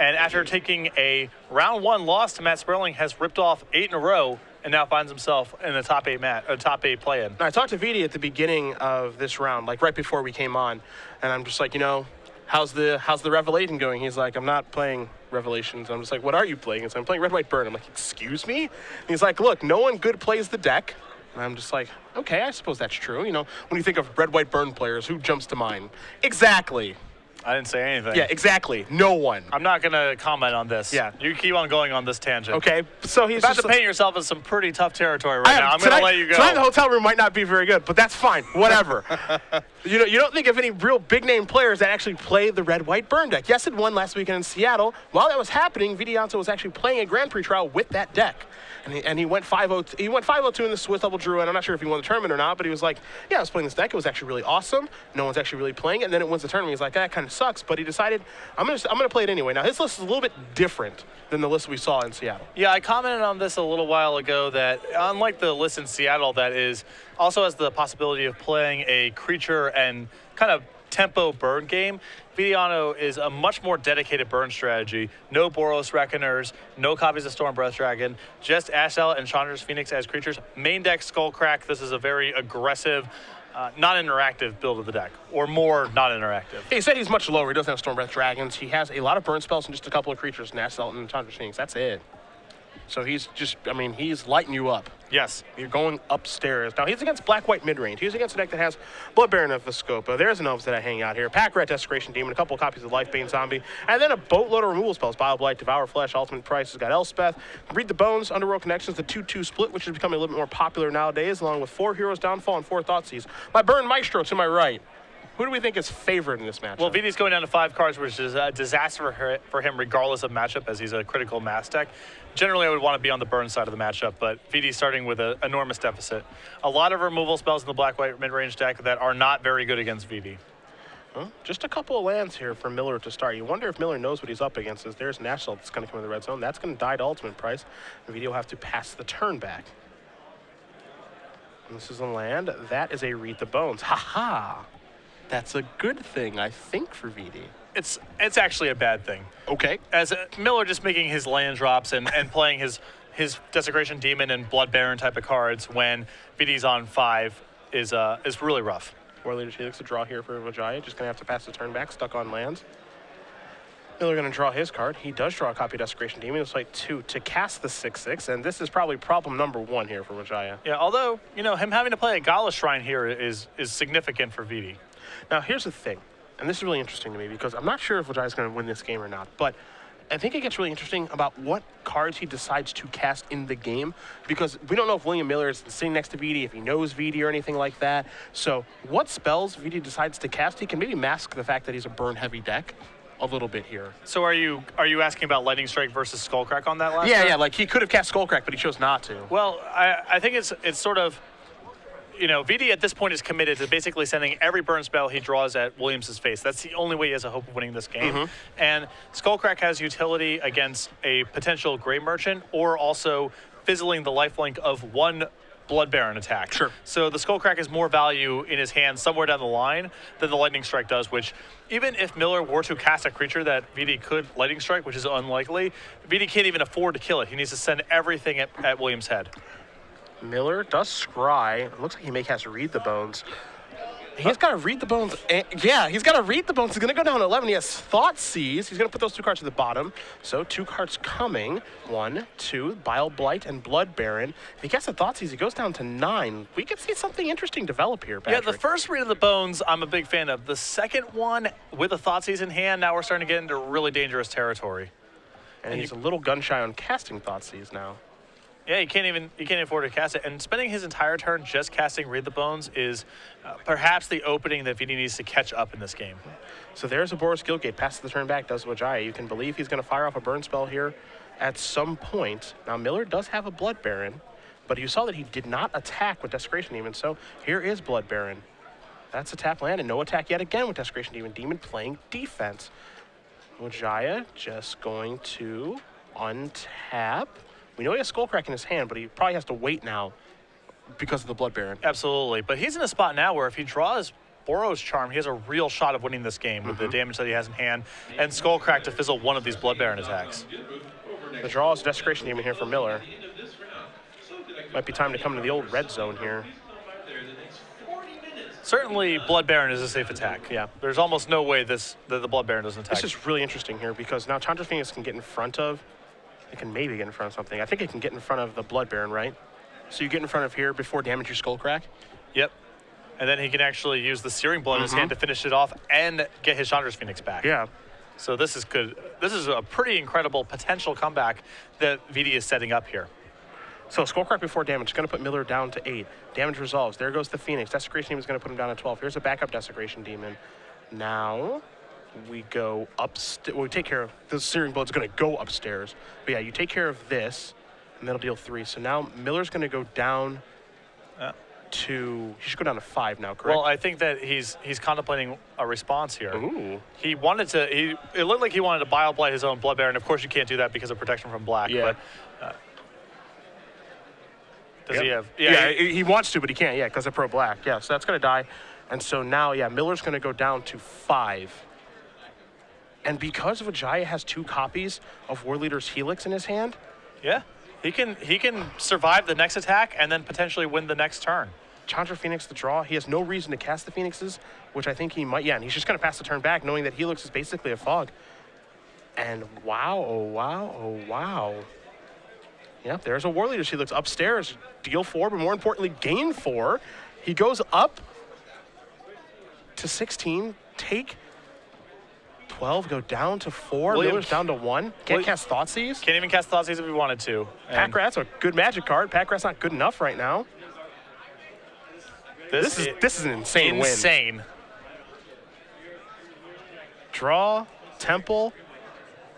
And after taking a round 1 loss to Matt Sperling, has ripped off 8 in a row and now finds himself in the top 8 play-in. I talked to Vidi at the beginning of this round, like right before we came on, and I'm just like, how's the Revelation going? He's like, I'm not playing Revelations. I'm just like, what are you playing? So I'm playing Red, White, Burn. I'm like, excuse me? And he's like, look, no one good plays the deck. And I'm just like, okay, I suppose that's true. When you think of Red, White, Burn players, who jumps to mind? Exactly. I didn't say anything. Yeah, exactly. No one. I'm not going to comment on this. Yeah. You keep on going on this tangent. Okay, so he's about to paint yourself in some pretty tough territory right now. I'm going to let you go. Tonight the hotel room might not be very good, but that's fine. Whatever. You don't think of any real big-name players that actually play the Red, White, Burn deck. Yes, it won last weekend in Seattle. While that was happening, Vidianto was actually playing a Grand Prix trial with that deck. And he went 5-0. He went 5-0-2 in the Swiss Double Drew, and I'm not sure if he won the tournament or not, but he was like, yeah, I was playing this deck. It was actually really awesome. No one's actually really playing it. And then it wins the tournament. He's like, that kind of sucks. But he decided, I'm gonna play it anyway. Now his list is a little bit different than the list we saw in Seattle. Yeah, I commented on this a little while ago that unlike the list in Seattle, that is also has the possibility of playing a creature and kind of tempo burn game, Vidianto is a much more dedicated burn strategy. No Boros Reckoners, no copies of Storm Breath Dragon, just Ashel and Chandra's Phoenix as creatures. Main deck Skullcrack. This is a very aggressive, non-interactive build of the deck, or more non-interactive. He said he's much lower. He doesn't have Storm Breath Dragons. He has a lot of burn spells and just a couple of creatures, Ashel and Chandra's Phoenix. That's it. So he's just, he's lighting you up. Yes. You're going upstairs. Now, he's against Black-White mid-range. He's against a deck that has Blood Baron of Vescopa. There's an elves that I hang out here. Pack Rat, Desecration Demon, a couple of copies of Lifebane Zombie, and then a boatload of removal spells. Bile Blight, Devour Flesh, Ultimate Price has got Elspeth. Read the Bones, Underworld Connections, the 2-2 split, which is becoming a little bit more popular nowadays, along with 4 Heroes Downfall and 4 Thoughtseize. My Burn Maestro to my right. Who do we think is favored in this matchup? Well, Vidi's going down to 5 cards, which is a disaster for him regardless of matchup, as he's a critical mass deck. Generally, I would want to be on the burn side of the matchup, but Vidi's starting with an enormous deficit. A lot of removal spells in the Black-White mid-range deck that are not very good against Vidi. Huh? Just a couple of lands here for Miller to start. You wonder if Miller knows what he's up against. As there's Nashville that's going to come in the red zone. That's going to die to Ultimate Price. And Vidi will have to pass the turn back. And this is a land. That is a Read the Bones. Ha-ha! That's a good thing, I think, for Vidi. It's actually a bad thing. Okay. As Miller just making his land drops and playing his Desecration Demon and Blood Baron type of cards when Vidi's on 5 is really rough. War Leader Helix, a draw here for Wijaya. Just going to have to pass the turn back, stuck on lands. Miller going to draw his card. He does draw a copy of Desecration Demon. It's like 2 to cast the 6/6, and this is probably problem number 1 here for Wijaya. Yeah, although, him having to play a Gala Shrine here is significant for Vidi. Now, here's the thing, and this is really interesting to me because I'm not sure if Vijaya's going to win this game or not, but I think it gets really interesting about what cards he decides to cast in the game because we don't know if William Miller is sitting next to Vidi, if he knows Vidi or anything like that. So what spells Vidi decides to cast, he can maybe mask the fact that he's a burn-heavy deck a little bit here. So are you asking about Lightning Strike versus Skullcrack on that last Yeah, turn? yeah, like he could have cast Skullcrack, but he chose not to. Well, I think it's sort of, Vidi at this point is committed to basically sending every burn spell he draws at Williams' face. That's the only way he has a hope of winning this game. Mm-hmm. And Skullcrack has utility against a potential Grey Merchant or also fizzling the lifelink of 1 Blood Baron attack. Sure. So the Skullcrack has more value in his hand somewhere down the line than the Lightning Strike does, which even if Miller were to cast a creature that Vidi could Lightning Strike, which is unlikely, Vidi can't even afford to kill it. He needs to send everything at Williams' head. Miller does scry. It looks like he may cast Read the Bones. He's got to Read the Bones. Yeah, he's got to Read the Bones. He's going to go down to 11. He has Thoughtseize. He's going to put those 2 cards at the bottom. So 2 cards coming. 1, 2, Bile Blight and Blood Baron. If he casts a Thoughtseize, he goes down to 9. We could see something interesting develop here, Patrick. Yeah, the first Read of the Bones, I'm a big fan of. The second one, with a Thoughtseize in hand, now we're starting to get into really dangerous territory. And he's a little gun-shy on casting Thoughtseize now. Yeah, he can't afford to cast it. And spending his entire turn just casting Read the Bones is perhaps the opening that Vidi needs to catch up in this game. So there's a Boros Guildgate. Passes the turn back, does Wijaya. You can believe he's going to fire off a burn spell here at some point. Now, Miller does have a Blood Baron, but you saw that he did not attack with Desecration Demon. So here is Blood Baron. That's a tap land, and no attack yet again with Desecration Demon. Demon playing defense. Wijaya just going to untap. We know he has Skullcrack in his hand, but he probably has to wait now because of the Blood Baron. Absolutely. But he's in a spot now where if he draws Boros Charm, he has a real shot of winning this game with the damage that he has in hand, and Skullcrack to fizzle one of these Blood Baron attacks. The draw is Desecration Demon here for Miller. Might be time to come to the old red zone here. Certainly, Blood Baron is a safe attack. Yeah. There's almost no way that the Blood Baron doesn't attack. This is really interesting here because now Chandra Phoenix can get in front of, it can maybe get in front of something. I think it can get in front of the Blood Baron, right? So you get in front of here before damage your Skullcrack. Yep. And then he can actually use the Searing Blood in his hand to finish it off and get his Chandra's Phoenix back. Yeah. So this is good. This is a pretty incredible potential comeback that VD is setting up here. So Skullcrack before damage is going to put Miller down to 8. Damage resolves. There goes the Phoenix. Desecration Demon is going to put him down to 12. Here's a backup Desecration Demon. Now we go upstairs. Well, we take care of the Searing Blood's going to go upstairs. But yeah, you take care of this, and that'll deal 3. So now Miller's going to go down to. He should go down to 5 now, correct? Well, I think that he's contemplating a response here. Ooh. He wanted to. It looked like he wanted to Bile-Blight his own Blood Baron. Of course, you can't do that because of protection from black. Yeah. But, does he have? Yeah, he wants to, but he can't. Yeah, because of pro black. Yeah, so that's going to die. And so now, yeah, Miller's going to go down to 5. And because Wijaya has 2 copies of War Leader's Helix in his hand. Yeah, he can survive the next attack and then potentially win the next turn. Chandra Phoenix the draw. He has no reason to cast the Phoenixes, which I think he might. Yeah, and he's just going to pass the turn back, knowing that Helix is basically a fog. And wow, oh wow, oh wow. Yep, there's a War Leader's Helix upstairs. Deal 4, but more importantly, gain 4. He goes up to 16, take 12, go down to 4. Miller's down to 1. Can't cast Thoughtseize. Can't even cast Thoughtseize if he wanted to. Pack Rat's a good magic card. Pack Rat's not good enough right now. This is an insane win. Insane. Draw, Temple.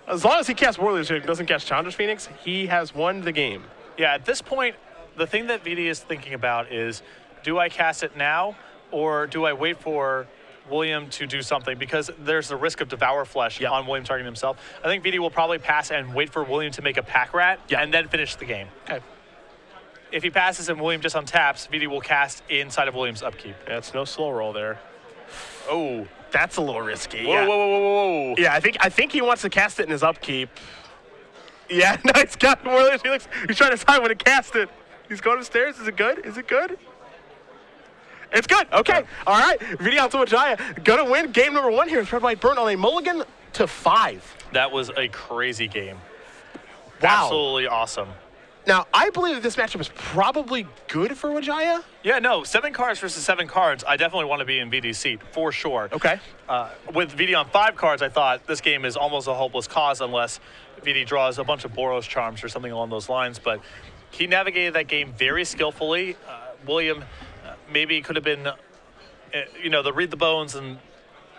As long as he casts War Leader's Helix, doesn't cast Chandra's Phoenix, he has won the game. Yeah, at this point, the thing that VD is thinking about is, do I cast it now, or do I wait for William to do something? Because there's the risk of Devour Flesh on William targeting himself. I think VD will probably pass and wait for William to make a Pack Rat and then finish the game. Okay. If he passes and William just untaps, VD will cast inside of William's upkeep. Yeah, it's no slow roll there. Oh. That's a little risky. Whoa, whoa, whoa, whoa, whoa. Yeah, I think he wants to cast it in his upkeep. Yeah, nice. Got War Leader's Helix. He's trying to decide when to cast it. He's going upstairs. Is it good? Is it good? It's good. Okay. All right. Vidianto Wijaya gonna win game number 1 here with Red White Burn on a mulligan to 5. That was a crazy game. Wow. Absolutely awesome. Now, I believe that this matchup is probably good for Wijaya. Yeah, no, 7 cards versus 7 cards. I definitely want to be in VD's seat, for sure. Okay. With VD on 5 cards, I thought this game is almost a hopeless cause unless VD draws a bunch of Boros Charms or something along those lines. But he navigated that game very skillfully. William maybe could have been, the Read the Bones and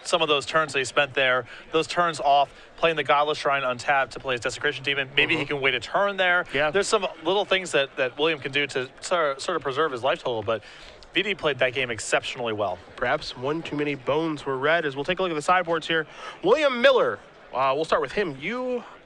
some of those turns that he spent there, those turns off, playing the Godless Shrine untapped to play his Desecration Demon. Maybe he can wait a turn there. Yeah. There's some little things that William can do to sort of preserve his life total, but VD played that game exceptionally well. Perhaps one too many bones were read as we'll take a look at the sideboards here. William Miller. We'll start with him.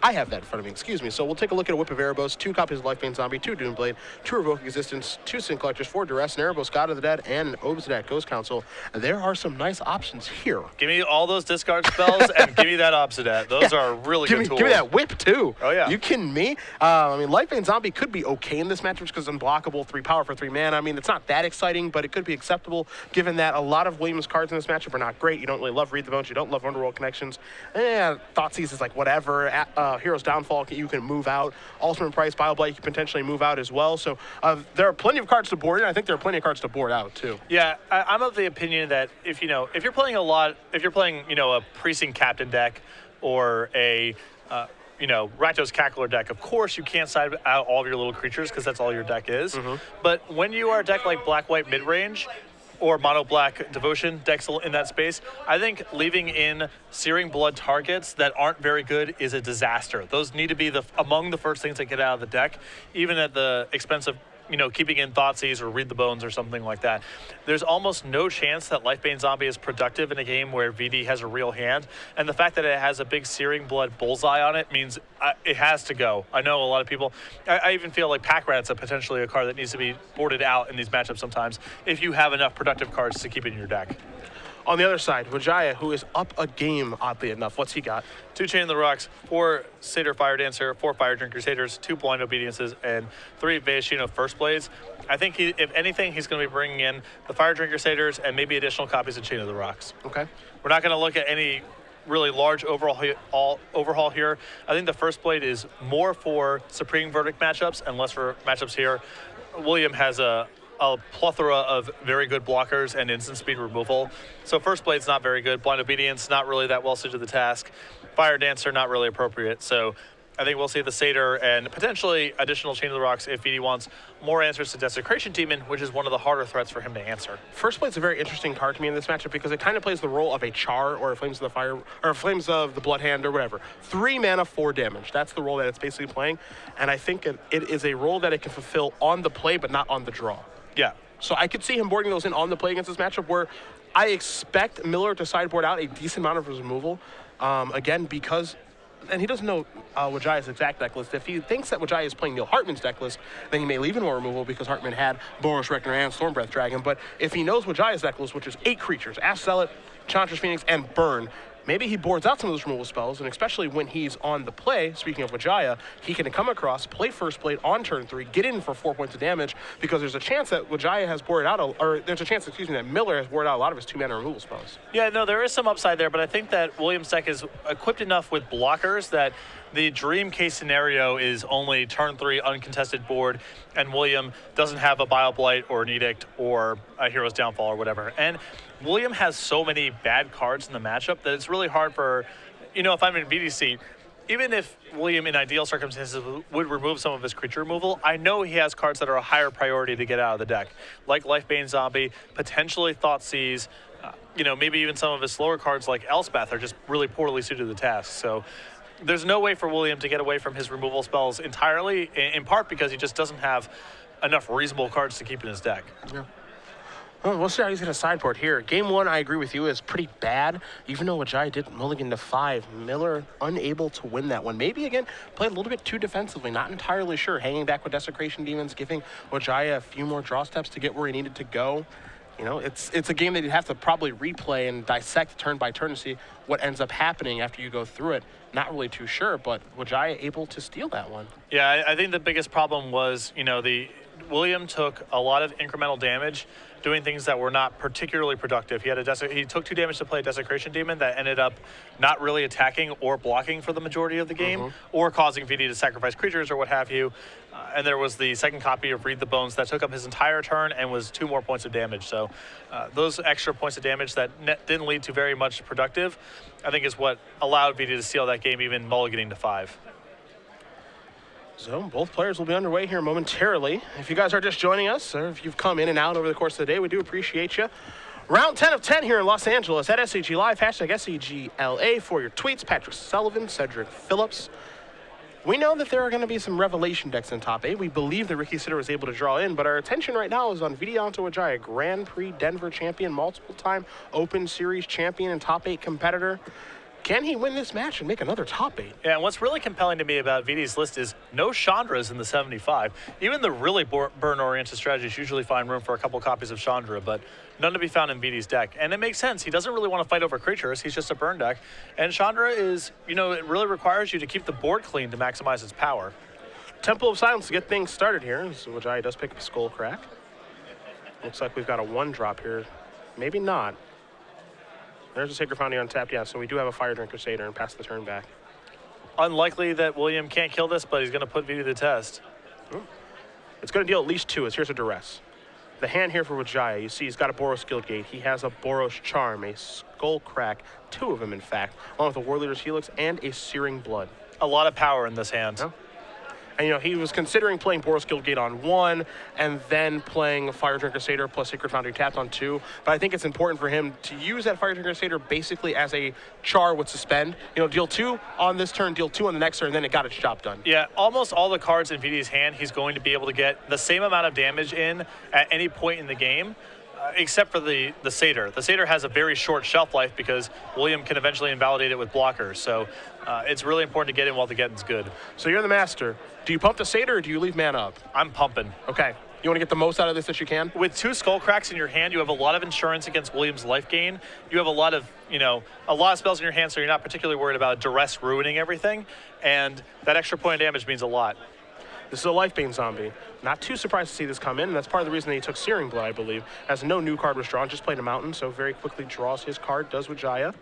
I have that in front of me, excuse me. So we'll take a look at a Whip of Erebos, 2 copies of Lifebane Zombie, 2 Doomblade, 2 Revoke Existence, 2 Sin Collectors, 4 Duress, an Erebos God of the Dead, and an Obsidian Ghost Council. There are some nice options here. Give me all those discard spells and give me that Obsidian. Those are really good tools. Give me that Whip, too. Oh, yeah. You kidding me? Lifebane Zombie could be okay in this matchup because it's unblockable, 3 power for 3 mana. I mean, it's not that exciting, but it could be acceptable given that a lot of Williams cards in this matchup are not great. You don't really love Read the Bones. You don't love Underworld Connections. Thoughtseize is like whatever. Hero's Downfall, you can move out. Ultimate Price, Bile-Blight, you can potentially move out as well. So there are plenty of cards to board in. I think there are plenty of cards to board out too. Yeah, I'm of the opinion that if you're playing a Precinct Captain deck or a Rakdos Cackler deck, of course you can't side out all of your little creatures because that's all your deck is. But when you are a deck like Black-White Midrange, or mono-black Devotion decks in that space, I think leaving in Searing Blood targets that aren't very good is a disaster. Those need to be among the first things that get out of the deck, even at the expense of keeping in Thoughtseize or Read the Bones or something like that. There's almost no chance that Lifebane Zombie is productive in a game where VD has a real hand, and the fact that it has a big Searing Blood bullseye on it means it has to go. I know a lot of people, I even feel like Pack Rat's potentially a card that needs to be boarded out in these matchups sometimes if you have enough productive cards to keep in your deck. On the other side, Wijaya, who is up a game, oddly enough. What's he got? 2 Chain of the Rocks, 4 Satyr Fire Dancer, 4 Fire Drinker Satyrs, 2 Blind Obediences, and 3 Viashino First Blades. I think, if anything, he's going to be bringing in the Fire Drinker Satyrs and maybe additional copies of Chain of the Rocks. Okay. We're not going to look at any really large overhaul here. I think the First Blade is more for Supreme Verdict matchups and less for matchups here. William has a plethora of very good blockers and instant speed removal. So First Blade's not very good. Blind Obedience, not really that well suited to the task. Fire Dancer, not really appropriate. So I think we'll see the Satyr and potentially additional Chain of the Rocks if VD wants more answers to Desecration Demon, which is one of the harder threats for him to answer. First Blade's a very interesting card to me in this matchup because it kind of plays the role of a Char or a Flames of the Fire or Flames of the Blood Hand or whatever. 3 mana, 4 damage. That's the role that it's basically playing. And I think it is a role that it can fulfill on the play but not on the draw. Yeah. So I could see him boarding those in on the play against this matchup where I expect Miller to sideboard out a decent amount of his removal. Again, because, and he doesn't know Wijaya's exact deck list. If he thinks that Wijaya is playing Neil Hartman's deck list, then he may leave in more removal because Hartman had Boros Reckoner and Stormbreath Dragon. But if he knows Wijaya's deck list, which is 8 creatures, Ash Zealot, Enchantress Phoenix, and Burn, maybe he boards out some of those removal spells, and especially when he's on the play, speaking of Wijaya, he can come across, play First Blade on turn 3, get in for 4 points of damage, because there's a chance that Wijaya has boarded out, that Miller has boarded out a lot of his 2-mana removal spells. Yeah, no, there is some upside there, but I think that Williams' deck is equipped enough with blockers that the dream case scenario is only turn 3 uncontested board, and William doesn't have a Bile-Blight or an Edict or a Hero's Downfall or whatever. And William has so many bad cards in the matchup that it's really hard for, if I'm in VDC, even if William in ideal circumstances would remove some of his creature removal, I know he has cards that are a higher priority to get out of the deck, like Lifebane Zombie, potentially Thoughtseize, maybe even some of his slower cards like Elspeth are just really poorly suited to the task. So there's no way for William to get away from his removal spells entirely, in part because he just doesn't have enough reasonable cards to keep in his deck. Yeah. Well, we'll see how he's going to sideboard here. Game 1, I agree with you, is pretty bad. Even though Wijaya did mulligan to 5, Miller unable to win that one. Maybe, again, played a little bit too defensively. Not entirely sure. Hanging back with Desecration Demons, giving Wijaya a few more draw steps to get where he needed to go. It's a game that you'd have to probably replay and dissect turn by turn to see what ends up happening after you go through it. Not really too sure, but Wijaya able to steal that one. Yeah, I think the biggest problem was, William took a lot of incremental damage doing things that were not particularly productive. He took 2 damage to play a Desecration Demon that ended up not really attacking or blocking for the majority of the game, or causing VD to sacrifice creatures or what have you. And there was the second copy of Read the Bones that took up his entire turn and was 2 more points of damage. So those extra points of damage that didn't lead to very much productive, I think is what allowed VD to steal that game, even mulliganing to 5. So both players will be underway here momentarily. If you guys are just joining us, or if you've come in and out over the course of the day, we do appreciate you. Round 10 of 10 here in Los Angeles at SCG Live, hashtag SCGLA for your tweets. Patrick Sullivan, Cedric Phillips. We know that there are going to be some revelation decks in top 8. We believe that Ricky Sitter was able to draw in, but our attention right now is on Vidianto Wijaya, Grand Prix Denver champion, multiple-time Open Series champion and top 8 competitor. Can he win this match and make another top 8? Yeah, and what's really compelling to me about VD's list is no Chandras in the 75. Even the really burn-oriented strategies usually find room for a couple copies of Chandra, but none to be found in VD's deck. And it makes sense. He doesn't really want to fight over creatures. He's just a burn deck. And Chandra is, it really requires you to keep the board clean to maximize its power. Temple of Silence to get things started here. So Wijaya does pick up a Skull Crack. Looks like we've got a 1-drop here. Maybe not. There's a Sacred Foundry untapped, yeah, so we do have a Fire Drinker Satyr and pass the turn back. Unlikely that William can't kill this, but he's going to put VD to the test. It's going to deal at least 2, as here's a Duress. The hand here for Wijaya, you see he's got a Boros Guildgate. He has a Boros Charm, a Skull Crack, 2 of them in fact, along with a War Leader's Helix and a Searing Blood. A lot of power in this hand. Yeah. And, he was considering playing Boros Guildgate on 1 and then playing Fire Drinker Satyr plus Sacred Foundry tapped on 2. But I think it's important for him to use that Fire Drinker Satyr basically as a Char with Suspend. Deal 2 on this turn, deal 2 on the next turn, and then it got its job done. Yeah, almost all the cards in VD's hand, he's going to be able to get the same amount of damage in at any point in the game. Except for the Satyr. The Satyr has a very short shelf life because William can eventually invalidate it with blockers. So it's really important to get in while the getting's good. So you're the master. Do you pump the Satyr or do you leave mana up? I'm pumping. Okay. You want to get the most out of this that you can? With 2 skull cracks in your hand, you have a lot of insurance against William's life gain. You have a lot of spells in your hand, so you're not particularly worried about duress ruining everything. And that extra point of damage means a lot. This is a Lifebane zombie. Not too surprised to see this come in, and that's part of the reason that he took Searing Blood, I believe, as no new card was drawn, just played a Mountain, so very quickly draws his card, does Wijaya.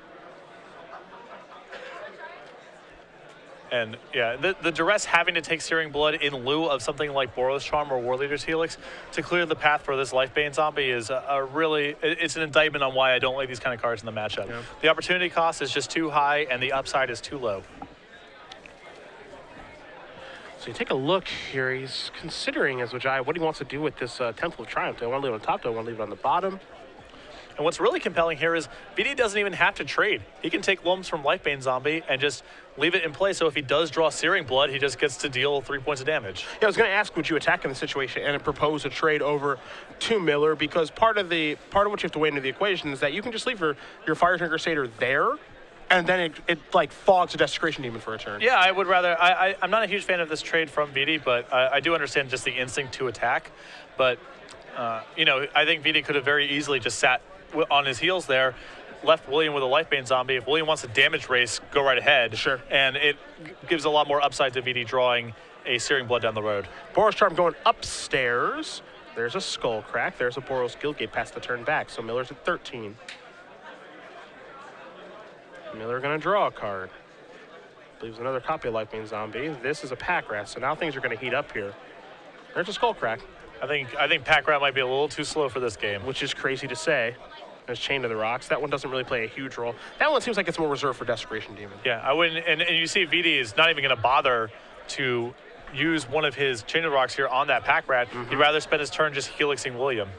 And yeah, the duress having to take Searing Blood in lieu of something like Boros Charm or War Leader's Helix to clear the path for this Lifebane zombie is it's an indictment on why I don't like these kind of cards in the matchup. Yeah. The opportunity cost is just too high and the upside is too low. So you take a look here, he's considering as Wijaya what he wants to do with this Temple of Triumph. Do I want to leave it on top? Do I want to leave it on the bottom? And what's really compelling here is VD doesn't even have to trade. He can take Lums from Lifebane Zombie and just leave it in play, so if he does draw Searing Blood, he just gets to deal 3 points of damage. Yeah, I was going to ask, would you attack in the situation and propose a trade over to Miller? Because part of what you have to weigh into the equation is that you can just leave your Fire Drinker Satyr there, and then it like fogs a Desecration Demon for a turn. Yeah, I would rather. I'm not a huge fan of this trade from VD, but I do understand just the instinct to attack. But I think VD could have very easily just sat on his heels there, left William with a Lifebane Zombie. If William wants a damage race, go right ahead. Sure. And it gives a lot more upside to VD drawing a Searing Blood down the road. Boros Charm going upstairs. There's a Skull Crack. There's a Boros Guildgate past the turn back. So Miller's at 13. Miller going to draw a card. Leaves another copy of Lifebane Zombie. This is a Pack Rat, so now things are going to heat up here. There's a Skull Crack. I think Pack Rat might be a little too slow for this game. Which is crazy to say. There's Chain to the Rocks. That one doesn't really play a huge role. That one seems like it's more reserved for Desecration Demon. Yeah, I wouldn't. And you see VD is not even going to bother to use one of his Chain to the Rocks here on that Pack Rat. He'd rather spend his turn just helixing William.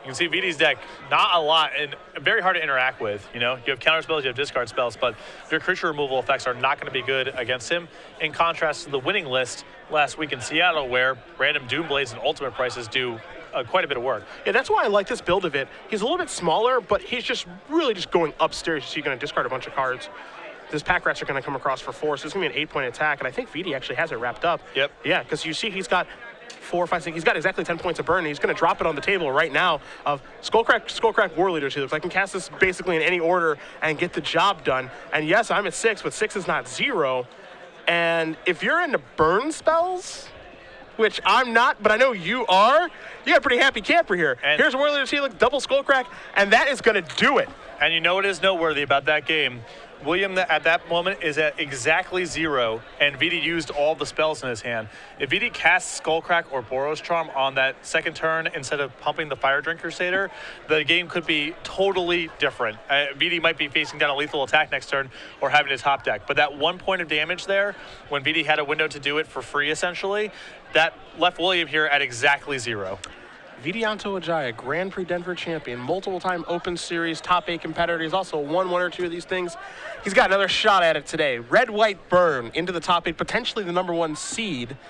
You can see VD's deck, not a lot, and very hard to interact with. You have counter spells, you have discard spells, but your creature removal effects are not going to be good against him. In contrast to the winning list last week in Seattle, where random Doomblades and Ultimate Prices do quite a bit of work. Yeah, that's why I like this build of it. He's a little bit smaller, but he's just really just going upstairs, so you're going to discard a bunch of cards. This Pack Rats are going to come across for 4, so it's going to be an 8-point attack, and I think VD actually has it wrapped up. Yep. Yeah, because you see he's got 4, 5, 6. He's got exactly 10 points of burn, and he's going to drop it on the table right now of Skullcrack, War Leaders. He looks like I can cast this basically in any order and get the job done. And yes, I'm at 6, but 6 is not 0. And if you're into burn spells, which I'm not, but I know you are, you got a pretty happy camper here. And here's War Leaders Helix, double Skullcrack, and that is going to do it. And you know what is noteworthy about that game? William at that moment is at exactly 0, and VD used all the spells in his hand. If VD casts Skullcrack or Boros Charm on that second turn instead of pumping the Fire Drinker Satyr, the game could be totally different. VD might be facing down a lethal attack next turn or having to top deck. But that 1 point of damage there, when VD had a window to do it for free essentially, that left William here at exactly 0. Vidianto Wijaya, Grand Prix Denver champion, multiple-time Open Series top 8 competitor. He's also won 1 or 2 of these things. He's got another shot at it today. Red-White Burn into the top 8, potentially the #1 seed.